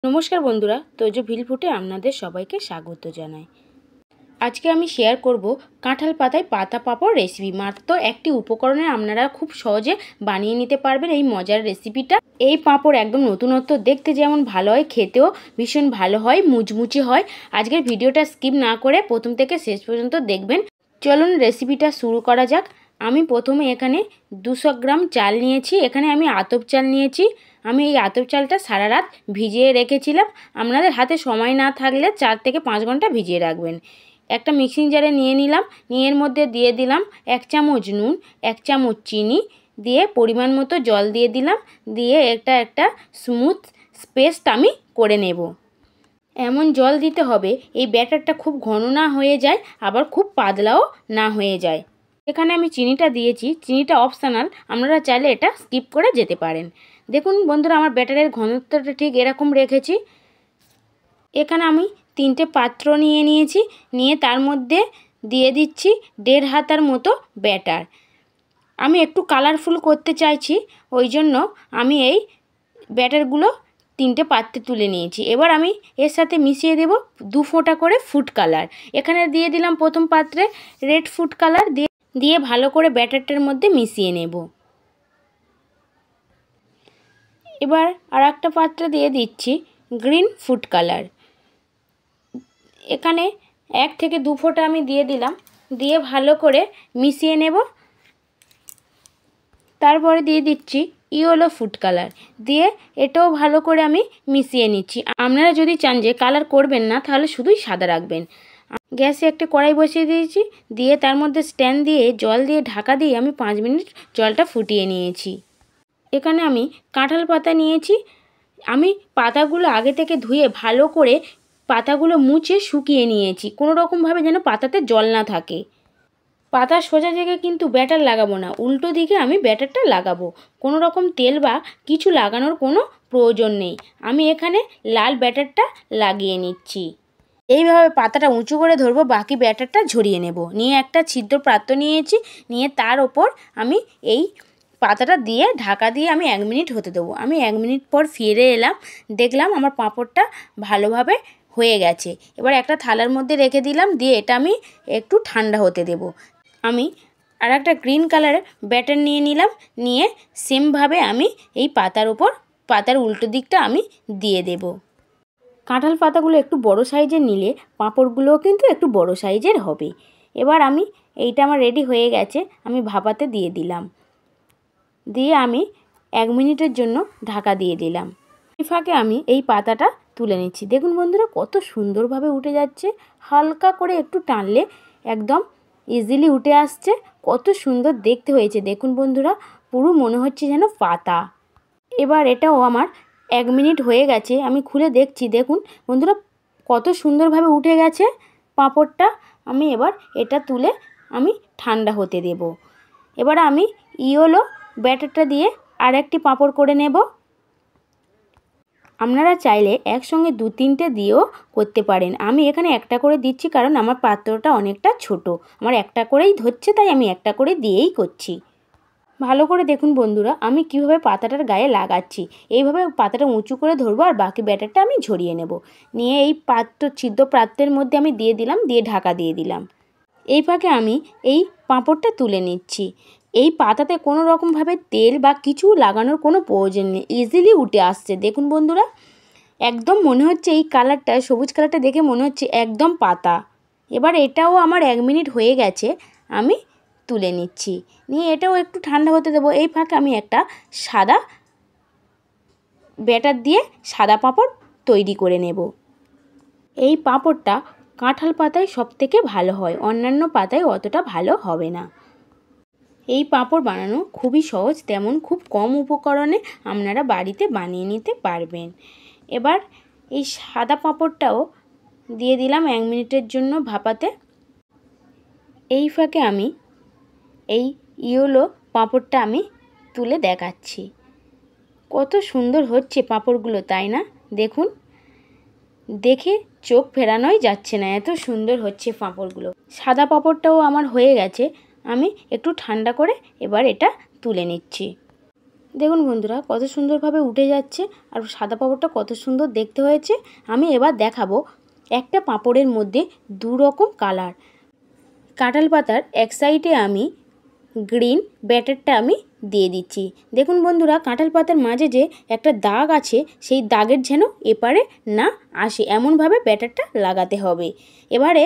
নমস্কার বন্ধুরা, তোজো ভিল ফুটে আপনাদের সবাইকে স্বাগত জানাই। আজকে আমি শেয়ার করব কাঁঠাল পাতায় পাতা পাঁপড় রেসিপি। মাত্র একটি উপকরণে আপনারা খুব সহজে বানিয়ে নিতে পারবেন এই মজার রেসিপিটা। এই পাঁপড় একদম নতুনত্ব, দেখতে যেমন ভালো হয় খেতেও ভীষণ ভালো হয়, মুচমুচে হয়। আজকের ভিডিওটা স্কিপ না করে প্রথম থেকে শেষ পর্যন্ত দেখবেন। চলুন রেসিপিটা শুরু করা যাক। আমি প্রথমে এখানে 200 গ্রাম চাল নিয়েছি। এখানে আমি আতপ চাল নিয়েছি। আমি এই আতপ চালটা সারা রাত ভিজিয়ে রেখেছিলাম। আপনাদের হাতে সময় না থাকলে 4 থেকে 5 ঘন্টা ভিজিয়ে রাখবেন। একটা মিক্সিং জারে নিয়ে নিলাম, নিয়ে এর মধ্যে দিয়ে দিলাম 1 চামচ নুন, 1 চামচ চিনি, দিয়ে পরিমাণ মতো জল দিয়ে দিলাম। দিয়ে একটা স্মুথ পেস্ট আমি করে নেব। এমন জল দিতে হবে এই ব্যাটারটা খুব ঘন না হয়ে যায়, আবার খুব পাতলাও না হয়ে যায়। এখানে আমি চিনিটা দিয়েছি, চিনিটা অপশনাল, আপনারা চাইলে এটা স্কিপ করে যেতে পারেন। দেখুন বন্ধুরা, আমার ব্যাটারের ঘনত্বটা ঠিক এরকম রেখেছি। এখানে আমি 3টে পাত্র নিয়ে নিয়েছি, নিয়ে তার মধ্যে দিয়ে দিচ্ছি 1.5 হাতার মতো ব্যাটার। আমি একটু কালারফুল করতে চাইছি, ওই জন্য আমি এই ব্যাটারগুলো 3টে পাত্রে তুলে নিয়েছি। এবার আমি এর সাথে মিশিয়ে দেব 2 ফোঁটা করে ফুড কালার। এখানে দিয়ে দিলাম প্রথম পাত্রে রেড ফুড কালার, দিয়ে ভালো করে ব্যাটারটার মধ্যে মিশিয়ে নেব। এবার আর একটা পাত্রে দিয়ে দিচ্ছি গ্রিন ফুড কালার। এখানে 1 থেকে 2 ফোঁটা আমি দিয়ে দিলাম, দিয়ে ভালো করে মিশিয়ে নেব। তারপরে দিয়ে দিচ্ছি ইয়েলো ফুড কালার, দিয়ে এটাও ভালো করে আমি মিশিয়ে নিচ্ছি। আপনারা যদি চান যে কালার করবেন না, তাহলে শুধুই সাদা রাখবেন। গ্যাসে একটা কড়াই বসিয়ে দিয়েছি, দিয়ে তার মধ্যে স্ট্যান্ড দিয়ে জল দিয়ে ঢাকা দিয়ে আমি 5 মিনিট জলটা ফুটিয়ে নিয়েছি। এখানে আমি কাঁঠাল পাতা নিয়েছি। আমি পাতাগুলো আগে থেকে ধুয়ে ভালো করে পাতাগুলো মুছে শুকিয়ে নিয়েছি, কোনো রকমভাবে যেন পাতাতে জল না থাকে। পাতার সোজা জায়গায় কিন্তু ব্যাটার লাগাবো না, উল্টো দিকে আমি ব্যাটারটা লাগাবো। কোনো রকম তেল বা কিছু লাগানোর কোনো প্রয়োজন নেই। আমি এখানে লাল ব্যাটারটা লাগিয়ে নিচ্ছি। এইভাবে পাতাটা উঁচু করে ধরবো, বাকি ব্যাটারটা ঝরিয়ে নেব। নিয়ে একটা ছিদ্র পাত্র নিয়েছি, নিয়ে তার ওপর আমি এই পাতাটা দিয়ে ঢাকা দিয়ে আমি 1 মিনিট হতে দেবো। আমি 1 মিনিট পর ফিরে এলাম, দেখলাম আমার পাঁপড়টা ভালোভাবে হয়ে গেছে। এবার একটা থালার মধ্যে রেখে দিলাম, দিয়ে এটা আমি একটু ঠান্ডা হতে দেব। আমি আর একটা গ্রিন কালারের ব্যাটার নিয়ে নিলাম, নিয়ে সেমভাবে আমি এই পাতার উল্টো দিকটা আমি দিয়ে দেব। কাঁঠাল পাতাগুলো একটু বড় সাইজের নিলে পাঁপড়গুলোও কিন্তু একটু বড় সাইজের হবে। এবার এইটা আমার রেডি হয়ে গেছে, আমি ভাপাতে দিয়ে দিলাম। দিয়ে আমি 1 মিনিটের জন্য ঢাকা দিয়ে দিলাম। এই ফাঁকে আমি এই পাতাটা তুলে নিচ্ছি। দেখুন বন্ধুরা, কত সুন্দরভাবে উঠে যাচ্ছে। হালকা করে একটু টানলে একদম ইজিলি উঠে আসছে। কত সুন্দর দেখতে হয়েছে দেখুন বন্ধুরা, পুরো মনে হচ্ছে যেন পাতা। এবার এটাও আমার 1 মিনিট হয়ে গেছে, আমি খুলে দেখছি। দেখুন বন্ধুরা, কত সুন্দরভাবে উঠে গেছে পাঁপড়টা। আমি এবার এটা তুলে আমি ঠান্ডা হতে দেব। এবার আমি ইয়েলো ব্যাটারটা দিয়ে আর একটি পাঁপড় করে নেব। আপনারা চাইলে একসঙ্গে 2-3টে দিয়েও করতে পারেন। আমি এখানে একটা করে দিচ্ছি, কারণ আমার পাত্রটা অনেকটা ছোট, আমার একটা করেই ধরছে, তাই আমি একটা করে দিয়েই করছি। ভালো করে দেখুন বন্ধুরা, আমি কিভাবে পাতাটার গায়ে লাগাচ্ছি। এইভাবে পাতাটা উঁচু করে ধরবো, আর বাকি ব্যাটারটা আমি ঝরিয়ে নেব। নিয়ে এই ছিদ্র পাত্রের মধ্যে আমি দিয়ে দিলাম, দিয়ে ঢাকা দিয়ে দিলাম। এই ফাঁকে আমি এই পাঁপড়টা তুলে নিচ্ছি। এই পাতাতে কোনো রকমভাবে তেল বা কিছু লাগানোর কোনো প্রয়োজন নেই, ইজিলি উঠে আসছে। দেখুন বন্ধুরা, একদম মনে হচ্ছে এই কালারটা, সবুজ কালারটা দেখে মনে হচ্ছে একদম পাতা। এবার এটাও আমার 1 মিনিট হয়ে গেছে, আমি তুলে নিচ্ছি। নিয়ে এটাও একটু ঠান্ডা হতে দেবো। এই ফাঁকে আমি একটা সাদা ব্যাটার দিয়ে সাদা পাঁপড় তৈরি করে নেব। এই পাঁপড়টা কাঁঠাল পাতায় সবথেকে ভালো হয়, অন্যান্য পাতায় অতটা ভালো হবে না। এই পাঁপড় বানানো খুবই সহজ, তেমন খুব কম উপকরণে আপনারা বাড়িতে বানিয়ে নিতে পারবেন। এবার এই সাদা পাঁপড়টাও দিয়ে দিলাম 1 মিনিটের জন্য ভাপাতে। এই ফাঁকে আমি এই ইয়েলো পাঁপড়টা আমি তুলে দেখাচ্ছি। কত সুন্দর হচ্ছে পাঁপড়গুলো, তাই না? দেখুন, দেখে চোখ ফেরানোই যাচ্ছে না, এত সুন্দর হচ্ছে পাঁপড়গুলো। সাদা পাঁপড়টাও আমার হয়ে গেছে, আমি একটু ঠান্ডা করে এবার এটা তুলে নিচ্ছি। দেখুন বন্ধুরা কত সুন্দরভাবে উঠে যাচ্ছে আর সাদা পাঁপড়টা কত সুন্দর দেখতে হয়েছে। আমি এবার দেখাবো একটা পাঁপড়ের মধ্যে দু রকম কালার। কাঁঠাল পাতার এক সাইডে আমি গ্রিন ব্যাটারটা আমি দিয়ে দিচ্ছি। দেখুন বন্ধুরা কাঁঠাল পাতার মাঝে যে একটা দাগ আছে সেই দাগের যেন এপারে না আসে এমনভাবে ব্যাটারটা লাগাতে হবে। এবারে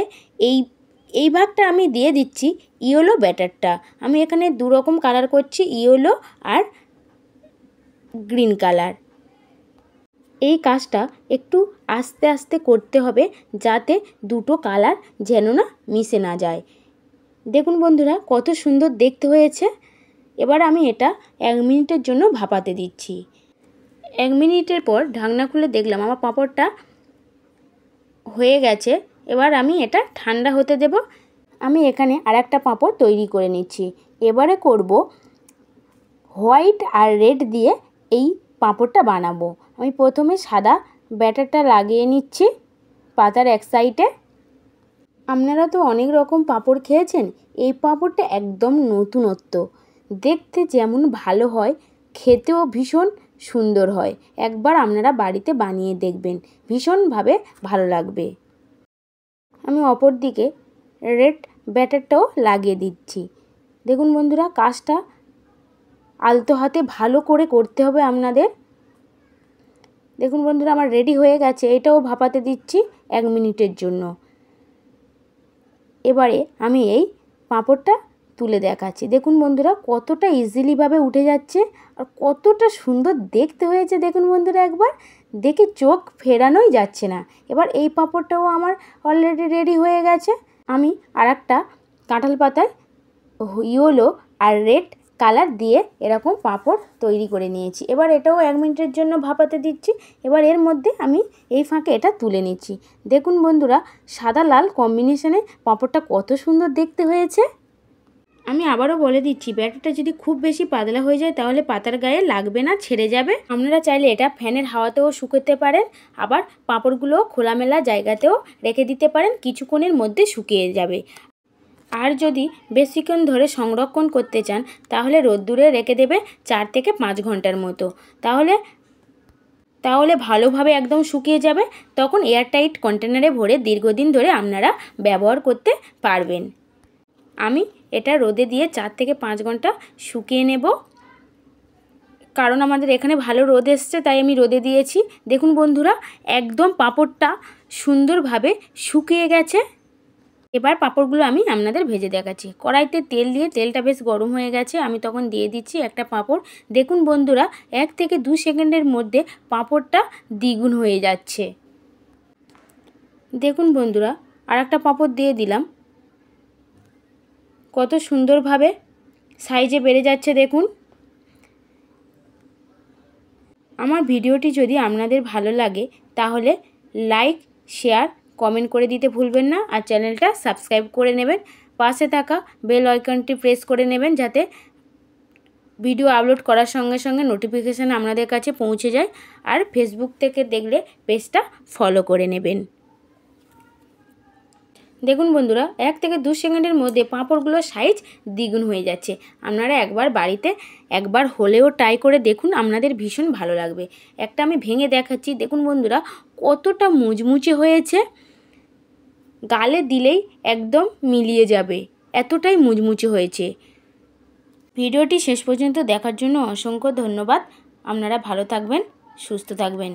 এই ভাগটা আমি দিয়ে দিচ্ছি ইয়েলো ব্যাটারটা। আমি এখানে দু রকম কালার করছি, ইয়েলো আর গ্রিন কালার। এই কাজটা একটু আস্তে আস্তে করতে হবে যাতে দুটো কালার যেন না মিশে না যায়। দেখুন বন্ধুরা কত সুন্দর দেখতে হয়েছে। এবার আমি এটা 1 মিনিটের জন্য ভাপাতে দিচ্ছি। 1 মিনিটের পর ঢাকনা খুলে দেখলাম আমার পাঁপড়টা হয়ে গেছে। এবার আমি এটা ঠান্ডা হতে দেব। আমি এখানে আরেকটা পাঁপড় তৈরি করে নিচ্ছি। এবারে করব হোয়াইট আর রেড দিয়ে এই পাঁপড়টা বানাবো। আমি প্রথমে সাদা ব্যাটারটা লাগিয়ে নিচ্ছি পাতার এক সাইডে। আপনারা তো অনেক রকম পাঁপড় খেয়েছেন, এই পাঁপড়টা একদম নতুনত্ব। দেখতে যেমন ভালো হয় খেতেও ভীষণ সুন্দর হয়। একবার আপনারা বাড়িতে বানিয়ে দেখবেন, ভীষণভাবে ভালো লাগবে। আমি অপর দিকে রেড ব্যাটারটাও লাগিয়ে দিচ্ছি। দেখুন বন্ধুরা কাজটা আলতো হাতে ভালো করে করতে হবে আপনাদের। দেখুন বন্ধুরা আমার রেডি হয়ে গেছে। এটাও ভাপাতে দিচ্ছি 1 মিনিটের জন্য। এবারে আমি এই পাঁপড়টা তুলে দেখাচ্ছি। দেখুন বন্ধুরা কতটা ইজিলিভাবে উঠে যাচ্ছে আর কতটা সুন্দর দেখতে হয়েছে। দেখুন বন্ধুরা একবার দেখে চোখ ফেরানোই যাচ্ছে না। এবার এই পাঁপড়টাও আমার অলরেডি রেডি হয়ে গেছে। আমি আরেকটা কাঁঠাল পাতায় ইয়েলো আর রেড কালার দিয়ে এরকম পাঁপড় তৈরি করে নিয়েছি। এবার এটাও 1 মিনিটের জন্য ভাপাতে দিচ্ছি। এবার এর মধ্যে আমি এই ফাঁকে এটা তুলে নিচ্ছি। দেখুন বন্ধুরা সাদা লাল কম্বিনেশনে পাঁপড়টা কত সুন্দর দেখতে হয়েছে। আমি আবারও বলে দিচ্ছি ব্যাটারটা যদি খুব বেশি পাতলা হয়ে যায় তাহলে পাতার গায়ে লাগবে না, ছেড়ে যাবে। আপনারা চাইলে এটা ফ্যানের হাওয়াতেও শুকোতে পারেন, আবার পাঁপড়গুলো খোলামেলা জায়গাতেও রেখে দিতে পারেন, কিছুক্ষণের মধ্যে শুকিয়ে যাবে। আর যদি বেশিক্ষণ ধরে সংরক্ষণ করতে চান তাহলে রোদ্দুরে রেখে দেবে 4 থেকে 5 ঘন্টার মতো। তাহলে ভালোভাবে একদম শুকিয়ে যাবে। তখন এয়ারটাইট কন্টেনারে ভরে দীর্ঘদিন ধরে আপনারা ব্যবহার করতে পারবেন। আমি এটা রোদে দিয়ে 4 থেকে 5 ঘন্টা শুকিয়ে নেব, কারণ আমাদের এখানে ভালো রোদ এসছে তাই আমি রোদে দিয়েছি। দেখুন বন্ধুরা একদম পাঁপড়টা সুন্দরভাবে শুকিয়ে গেছে। এবার পাঁপড়গুলো আমি আপনাদের ভেজে দেখাচ্ছি। কড়াইতে তেল দিয়ে তেলটা বেশ গরম হয়ে গেছে, আমি তখন দিয়ে দিচ্ছি একটা পাঁপড়। দেখুন বন্ধুরা 1 থেকে 2 সেকেন্ডের মধ্যে পাঁপড়টা দ্বিগুণ হয়ে যাচ্ছে। দেখুন বন্ধুরা আরেকটা পাঁপড় দিয়ে দিলাম, কত সুন্দরভাবে সাইজে বেড়ে যাচ্ছে। দেখুন আমার ভিডিওটি যদি আপনাদের ভালো লাগে তাহলে লাইক, শেয়ার, কমেন্ট করে দিতে ভুলবেন না। আর চ্যানেলটা সাবস্ক্রাইব করে নেবেন। পাশে থাকা বেল আইকনটি প্রেস করে নেবেন যাতে ভিডিও আপলোড করার সঙ্গে সঙ্গে নোটিফিকেশান আপনাদের কাছে পৌঁছে যায়। আর ফেসবুক থেকে দেখলে পেজটা ফলো করে নেবেন। দেখুন বন্ধুরা 1 থেকে 2 সেকেন্ডের মধ্যে পাঁপড়গুলোর সাইজ দ্বিগুণ হয়ে যাচ্ছে। আপনারা একবার বাড়িতে একবার হলেও ট্রাই করে দেখুন, আপনাদের ভীষণ ভালো লাগবে। একটা আমি ভেঙে দেখাচ্ছি। দেখুন বন্ধুরা কতটা মুচমুচে হয়েছে, গালে দিলেই একদম মিলিয়ে যাবে, এতটাই মুচমুচে হয়েছে। ভিডিওটি শেষ পর্যন্ত দেখার জন্য অসংখ্য ধন্যবাদ। আপনারা ভালো থাকবেন, সুস্থ থাকবেন।